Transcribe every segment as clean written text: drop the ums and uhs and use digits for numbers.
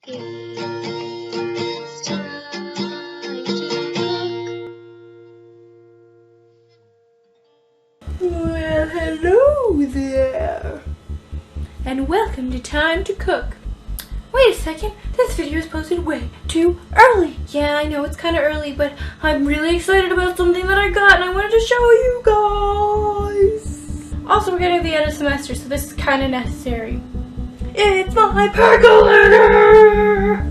It's time to cook. Well, hello there, and welcome to Time to Cook. Wait a second, this video is posted way too early. Yeah, I know it's kind of early, but I'm really excited about something that I got and I wanted to show you guys. Also, we're getting to the end of the semester, so this is kind of necessary. It's my percolator!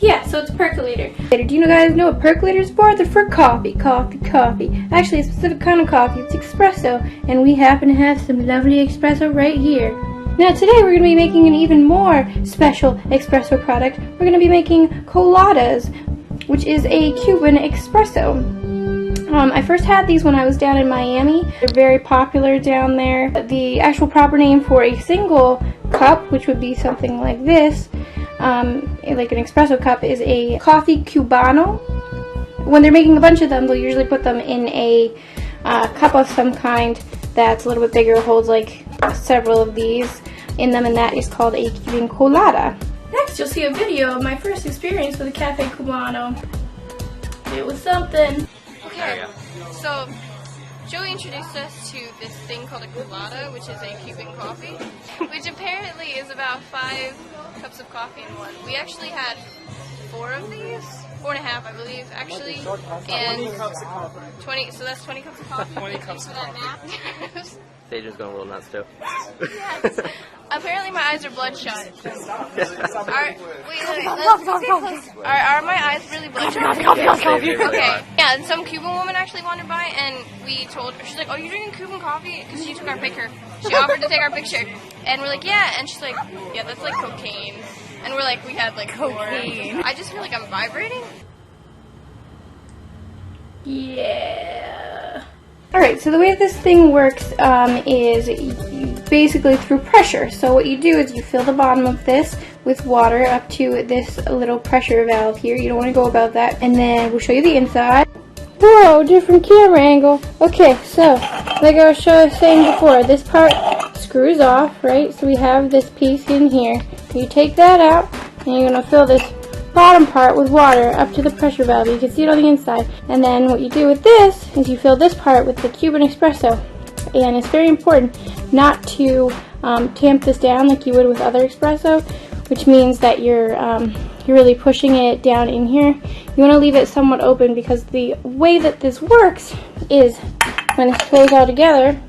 Yeah, so it's a percolator. Do you guys know what percolator is for? They're for coffee. Actually, a specific kind of coffee. It's espresso, and we happen to have some lovely espresso right here. Now today we're going to be making an even more special espresso product. We're going to be making coladas, which is a Cuban espresso. I first had these when I was down in Miami. They're very popular down there. The actual proper name for a single cup, which would be something like this, like an espresso cup, is a coffee Cubano. When they're making a bunch of them, they'll usually put them in a cup of some kind that's a little bit bigger, holds like several of these in them, and that is called a Cuban colada. Next, you'll see a video of my first experience with a Cafe Cubano. It was something. Okay, so Joey introduced us to this thing called a colada, which is a Cuban coffee, which apparently is about 5 cups of coffee in one. We actually had 4 of these, 4.5 I believe actually, and 20 cups of coffee. 20, so that's 20 cups of coffee. 20 cups of coffee. Sage's going a little nuts too. Yes. Apparently my eyes are bloodshot. Wait, let's get close. Are my eyes really bloodshot? Okay. Yeah, and some Cuban woman actually wandered by, and we told her, she's like, "Oh, you're drinking Cuban coffee?" Because she took our picture. She offered to take our picture, and we're like, "Yeah," and she's like, "Yeah, that's like cocaine." And we're like, we had like cocaine. I just feel like I'm vibrating. Yeah. Alright, so the way this thing works is basically through pressure. So what you do is you fill the bottom of this with water up to this little pressure valve here. You don't want to go above that. And then we'll show you the inside. Whoa, different camera angle. Okay, so like I was saying before, this part screws off, right? So we have this piece in here. You take that out, and you're going to fill this bottom part with water up to the pressure valve. You can see it on the inside. And then what you do with this is you fill this part with the Cuban espresso. And it's very important not to tamp this down like you would with other espresso, which means that you're really pushing it down in here. You want to leave it somewhat open, because the way that this works is when it's closed all together,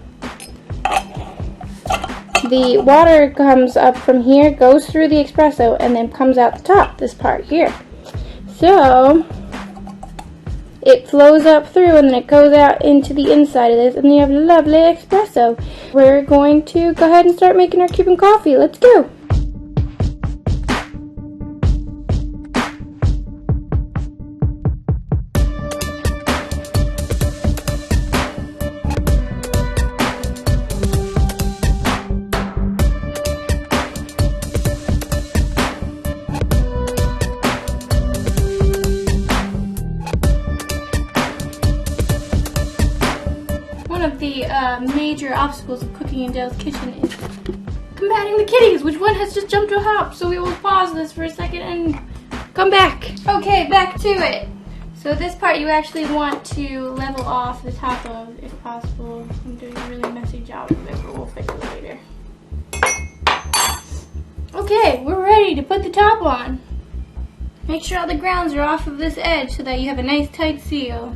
the water comes up from here, goes through the espresso, and then comes out the top, this part here. So it flows up through, and then it goes out into the inside of this, and you have lovely espresso. We're going to go ahead and start making our Cuban coffee. Let's go. One of the major obstacles of cooking in Dale's kitchen is combating the kitties, which one has just jumped to a hop. So we will pause this for a second and come back. Okay, back to it. So this part you actually want to level off the top of, if possible. I'm doing a really messy job of it, but we'll fix it later. Okay, we're ready to put the top on. Make sure all the grounds are off of this edge so that you have a nice tight seal.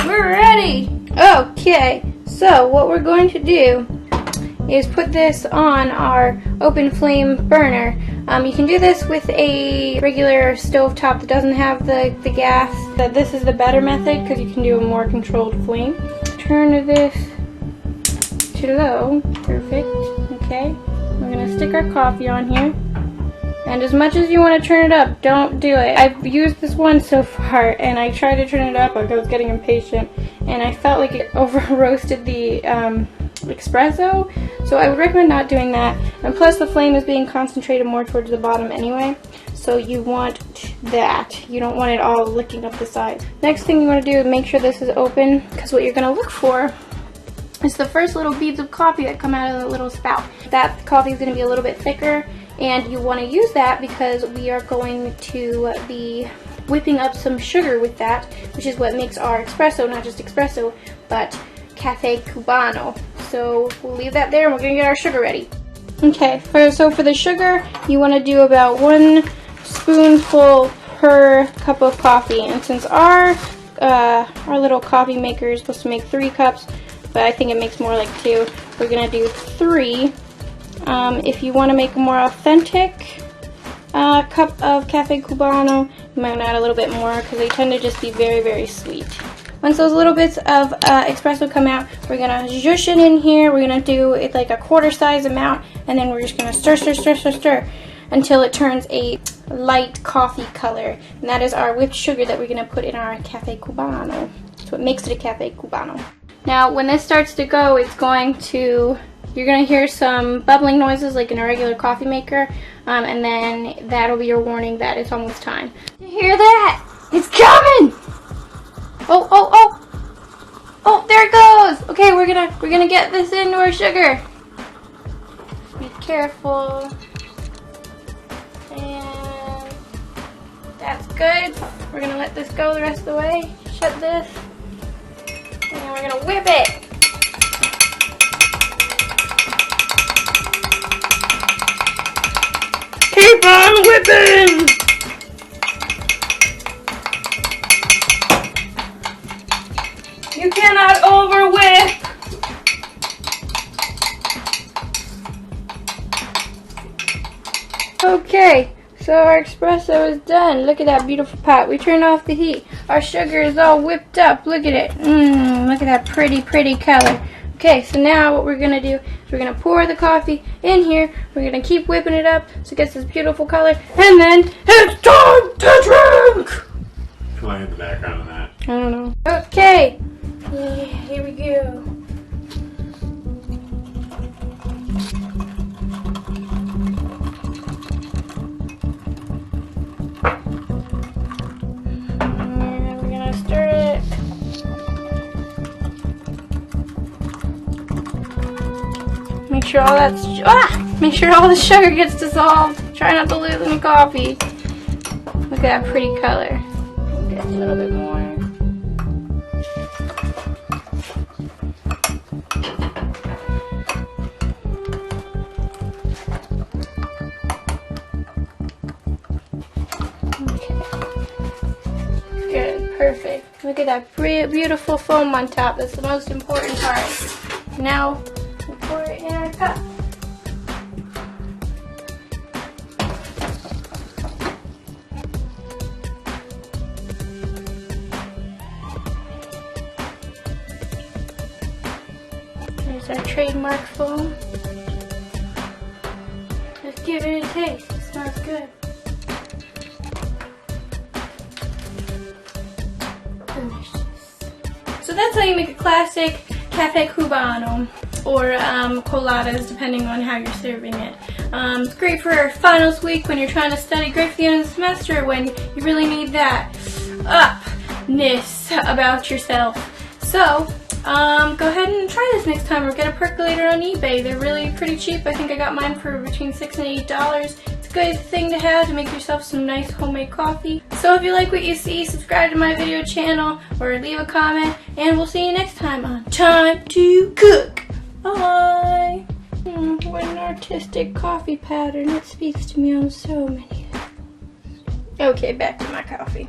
We're ready! Okay, so what we're going to do is put this on our open flame burner. You can do this with a regular stove top that doesn't have the gas. This is the better method because you can do a more controlled flame. Turn this to low. Perfect. Okay, we're going to stick our coffee on here. And as much as you want to turn it up, don't do it. I've used this one so far, and I tried to turn it up, like I was getting impatient, and I felt like it over roasted the espresso. So I would recommend not doing that. And plus the flame is being concentrated more towards the bottom anyway. So you want that. You don't want it all licking up the sides. Next thing you want to do is make sure this is open, because what you're going to look for is the first little beads of coffee that come out of the little spout. That coffee is going to be a little bit thicker, and you want to use that because we are going to be whipping up some sugar with that, which is what makes our espresso not just espresso, but Cafe Cubano. So we'll leave that there and we're going to get our sugar ready. Okay, so for the sugar, you want to do about 1 spoonful per cup of coffee. And since our little coffee maker is supposed to make 3 cups, but I think it makes more like 2, we're going to do 3. If you want to make a more authentic cup of Cafe Cubano, you might want to add a little bit more because they tend to just be very, very sweet. Once those little bits of espresso come out, we're going to zhoosh it in here. We're going to do it like a quarter size amount, and then we're just going to stir, stir, stir, stir, stir until it turns a light coffee color. And that is our whipped sugar that we're going to put in our Cafe Cubano. That's what makes it a Cafe Cubano. Now, when this starts to go, you're going to hear some bubbling noises like in a regular coffee maker, and then that'll be your warning that it's almost time. You hear that? It's coming! Oh, oh, oh! Oh, there it goes! Okay, we're gonna get this into our sugar. Be careful. And that's good. We're gonna let this go the rest of the way. Shut this. And we're gonna whip it. Keep on whipping! You cannot over whip! Okay, so our espresso is done. Look at that beautiful pot. We turned off the heat. Our sugar is all whipped up. Look at it. Look at that pretty, pretty color. Okay, so now what we're going to do is we're going to pour the coffee in here. We're going to keep whipping it up so it gets this beautiful color. And then it's time to drink! Playing in the background of that. I don't know. Okay, yeah, here we go. And we're going to stir it. Make sure all the sugar gets dissolved. Try not to lose any coffee. Look at that pretty color. Get a little bit more. Okay. Good, perfect. Look at that beautiful foam on top. That's the most important part. Now, we'll pour it in our cup. There's our trademark foam. Let's give it a taste. It smells good. Delicious. So that's how you make a classic Cafe Cubano, or coladas, depending on how you're serving it. It's great for finals week when you're trying to study, great for the end of the semester when you really need that upness about yourself. So, go ahead and try this next time, or get a percolator on eBay. They're really pretty cheap. I think I got mine for between $6 and $8. It's a good thing to have to make yourself some nice homemade coffee. So if you like what you see, subscribe to my video channel or leave a comment, and we'll see you next time on Time to Cook. Bye! What an artistic coffee pattern. It speaks to me on so many levels. Okay, back to my coffee.